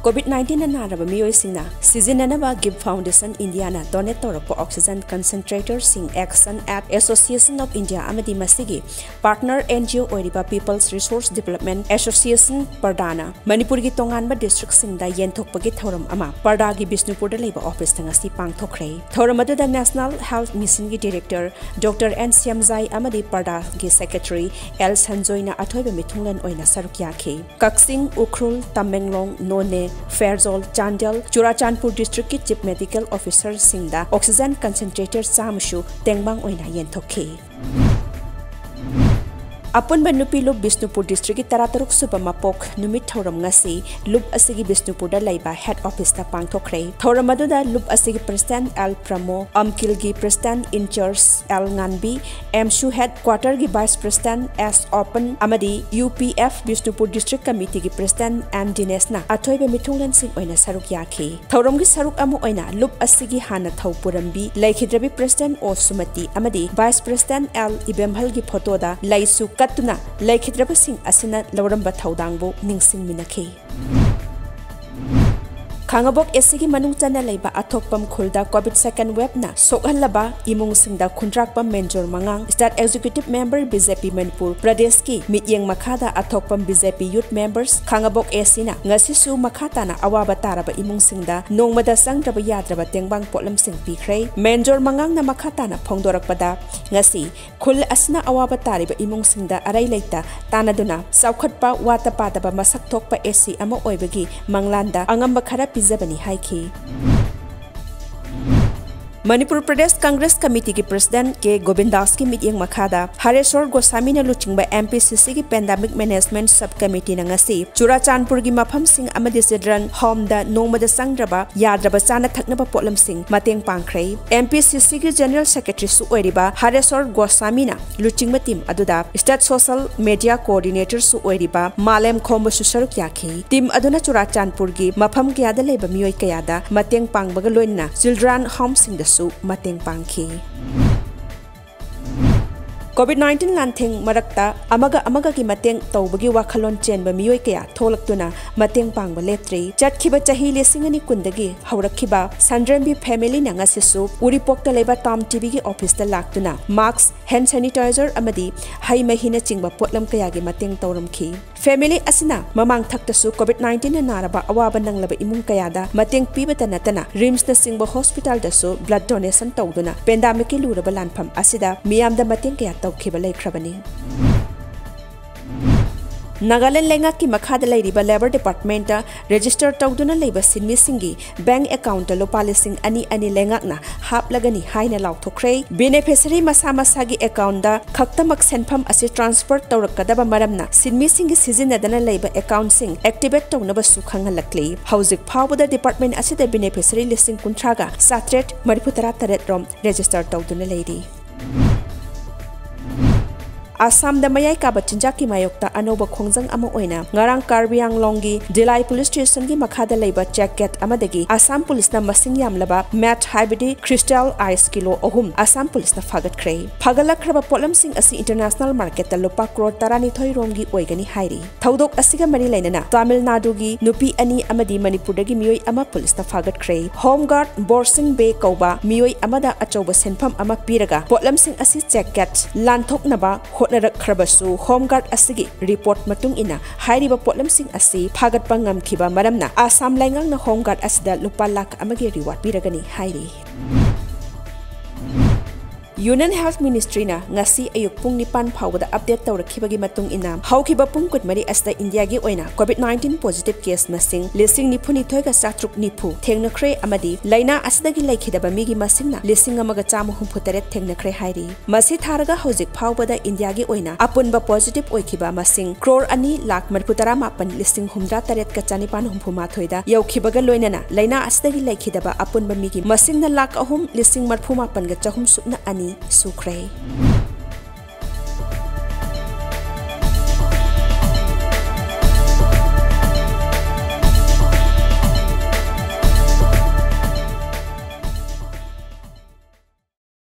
COVID-19 na naraba miyoisingna sizinanaba Give Foundation India na donate tawrakpa oxygen concentrator sing action at Association of India amadi masigi partner NGO oiriba People's Resource Development Association Pardana Manipuri gi tonganba district singda yenthokpagi thoram ama Parda gi Bisnupur da leiba office ngasi pangthokre thoram aduda National Health Mission gi Director Dr. N Siamzai amadi Parda gi Secretary L Sanjoina athoiba mithunglan oina sarukyakhe Kaksing Ukhrul Tamenglong None Fairzol Chandel Churachandpur District ki Chief Medical Officer singda oxygen concentrator samushu tengbang oina yenthokhe Apun Banupi Lub Bisnupur District ki Tarataruk Suba Mapok Numit Thoram ngasi Lub asigi Bisnupur da laiba head office ta pangthokre Thoram aduda Lub asigi President L Pramo Amkilgi President in charge L Nganbi MSU headquarter gi Vice President S Open Amadi UPF Bisnupur District Committee gi President M Dinesna athoiba mithunglan sing oina saruk yakhe Thoram gi saruk amu oina Lub asigi hana thaupurambi laikhidrabi President O Sumati Amadi Vice President L Ibemhal gi photo da laisu Katuna laikhidraba sing asina lawramba thaudangbo ningsing minakhe Khangabok SCG manung chana leiba athokpam khulda COVID second wave na sokhalaba imung singda khundrakpa menjor mangang State Executive Member BJP Manipur Pradesh ki mityeng makhada athokpam BJP youth members Khangabok SC na ngasi su makhata na awaba taraba imung singda nongmada sangdraba yadraba tengbang potlam sing pikhrei menjor mangang na makhata na phongdorakpada ngasi khul asna awaba tariba imung singda arai leita tanaduna saukhatpa watapadaba masak thokpa SC ama oibagi manglanda angamba khara Pizabani Haiki Manipur Pradesh Congress Committee ki President K. Govindas ki meeting makhada Hareswar Goswami na luchingba MPCC ki Pandemic Management Subcommittee na ngasi Churachandpur gi mafam sing amadi sidran home da nongmada sangdraba yadraba chana thaknaba potlam sing mateng pangkhrei MPCC ki General Secretary su oiriba Hareswar Goswami na luchingba team aduda State Social Media Coordinator su oiriba Malem Khomba su saruk yakhi team aduna Churachandpur gi mafam kyada leiba miyoi kayada mateng pangbaga loinna Children Home sing da su mateng pangki COVID-19 lanthing marakta amaga ki mateng tawbagi wakhalon chenba miyoi kaya tholaktuna mateng pangba leptri chatkhiba chahi lesingani kundagi haurakhiba SANDREMBI family na ngasisu uripokta leba TOMTV gi office ta laktuna mask hand sanitizer amadi hai mahina chingba potlam kaya gi mateng tawramkhi family asina mamang thakta su COVID-19 na naraba awaba nanglaba imung kaya da mateng pibata natana RIMS na singba hospital da su blood donation tawduna pandemic ki luraba lanpham asida miyam da mateng kaya tawkhiba laikhrabani Nagaland Lengak ki makhada lairiba Labor Department ta register tawduna leiba sinmi singi bank account ta lopa lising ani lengak na haplagani haina lauthokhrei beneficiary masa gi account da khaktamak senpham ase transfer tawrakadaba maramna sinmi singi sizinadana leiba account sing activate tawnaba su khangalakli hauzik phawda department ase da beneficiary listing kuntraga satret mariputara taret rom register tawduna leiri Assam da mayai ka bachinjak ki mayokta anoba khongjang ama oina ngarang KARBI ANGLONG gi Delhi Police Station gi makhada leiba check gate amadagi Assam Police na masing yamlaba mat haibidi crystal ice kilo ohum Assam Police na fagat khrei phagalakhraba potlam sing asi international market ta lupa crore tarani thoi rom gi oigani hairi thaudok asiga mari lainana Tamil Nadu gi nupi ani amadi Manipur dagi miyoi ama police na fagat khrei home guard Borsing Bay kauba miyoi amada achoba senpham ama piraga potlam sing asi check gate lanthok naba Khrabasu home guard asigi report matung ina hairiba potlam sing asi phagat pangam khiba maramna Assam laingang na home guard asida lupa lakh amagi reward biragani hairi Union Health Ministry na ngasi ayuk pung nipan phawda update tawrakhibagi matung ina hawkhiba pung kutmari asta India gi oina COVID-19 positive case masing lising nipuni thoiga satruk nipu thengnakre amadi laina asdagi laikhidaba migi masingna lising amaga chamu humphutare thengnakre hairi masi tharaga hojik phawbada India gi oina apunba positive oikhiba masing crore ani lakh marputara mapan lising humdra taret ka chanipan humphuma thoida yaukhibaga loinana laina asdagi laikhidaba apunba migi masingna lakh ahum lising marphuma pan ga chahum supna ani Sukhrei